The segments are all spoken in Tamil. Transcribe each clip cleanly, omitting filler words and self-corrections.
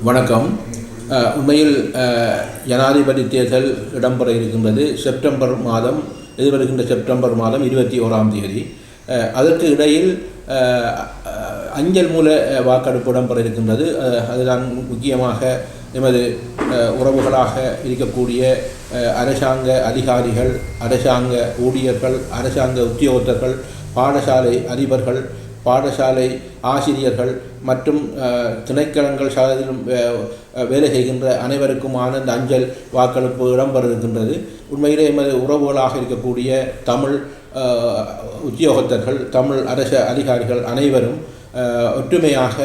வணக்கம். உண்மையில் ஜனாதிபதி தேர்தல் இடம்பெற இருக்கின்றது. எதிர்வருகின்ற செப்டம்பர் மாதம் 21ஆம் தேதி. அதற்கு இடையில் அஞ்சல் மூல வாக்கெடுப்பு இடம்பெற இருக்கின்றது. அதுதான் முக்கியமாக எமது உறவுகளாக இருக்கக்கூடிய அரசாங்க அதிகாரிகள், அரசாங்க ஊழியர்கள், அரசாங்க உத்தியோகத்தர்கள், பாடசாலை அதிபர்கள், பாடசாலை ஆசிரியர்கள் மற்றும் திணைக்களங்கள் சார்பிலும் வேலை செய்கின்ற அனைவருக்குமான இந்த அஞ்சல் வாக்கெடுப்பு இடம்பெற இருக்கின்றது. உண்மையிலே எமது உறவுகளாக இருக்கக்கூடிய தமிழ் உத்தியோகத்தர்கள், தமிழ் அரச அதிகாரிகள் அனைவரும் ஒற்றுமையாக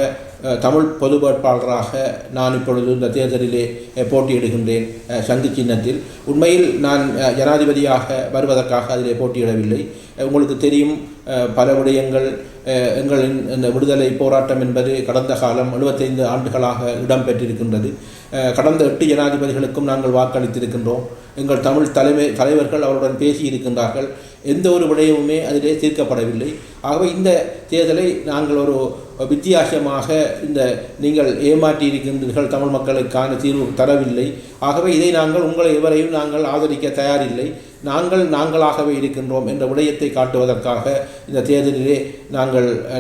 தமிழ் பொது வேட்பாளராக நான் இப்பொழுது இந்த தேர்தலிலே போட்டியிடுகின்றேன். சங்கு சின்னத்தில். உண்மையில் நான் ஜனாதிபதியாக வருவதற்காக அதிலே போட்டியிடவில்லை. உங்களுக்கு தெரியும், பல விடயங்கள் எங்களின் இந்த விடுதலை போராட்டம் என்பது கடந்த காலம் 75 ஆண்டுகளாக இடம்பெற்றிருக்கின்றது. கடந்த 8 ஜனாதிபதிகளுக்கும் நாங்கள் வாக்களித்திருக்கின்றோம். எங்கள் தமிழ் தலைவர்கள் அவருடன் பேசியிருக்கின்றார்கள். எந்த ஒரு விடயமுமே அதிலே தீர்க்கப்படவில்லை. ஆகவே இந்த தேர்தலை நாங்கள் ஒரு வித்தியாசமாக நீங்கள் ஏமாற்றி இருக்கின்றீர்கள், தமிழ் மக்களுக்கான தீர்வு தரவில்லை. ஆகவே இதை உங்களை எவரையும் நாங்கள் ஆதரிக்க தயாரில்லை, நாங்களாகவே இருக்கின்றோம் என்ற விடயத்தை காட்டுவதற்காக இந்த தேர்தலிலே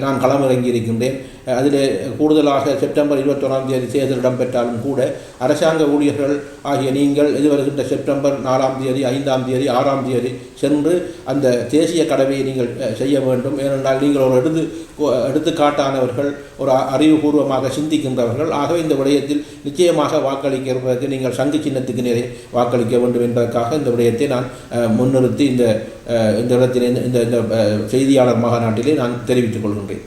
நான் களமிறங்கி இருக்கின்றேன். அதிலே கூடுதலாக செப்டம்பர் 21ஆம் தேதி தேர்தல் இடம்பெற்றாலும் கூட அரசாங்க ஊழியர்கள் ஆகிய நீங்கள் எதிர்வருகின்ற செப்டம்பர் 4ஆம் தேதி, 5ஆம் தேதி, 6ஆம் தேதி சென்று அந்த தேசிய கடமையை நீங்கள் செய்ய வேண்டும். ஏனென்றால் நீங்கள் ஒரு எடுத்துக்காட்டானவர்கள், ஒரு அறிவுபூர்வமாக சிந்திக்கின்றவர்கள். ஆகவே இந்த விடயத்தில் நிச்சயமாக வாக்களிக்கிறதுக்கு நீங்கள் சங்கு சின்னத்துக்கு நேரே வாக்களிக்க வேண்டும் என்பதற்காக இந்த விடயத்தை நான் முன்னிறுத்தி இந்த இடத்திலே இந்த செய்தியாளர் மாநாட்டிலே நான் தெரிவித்துக் கொள்கின்றேன்.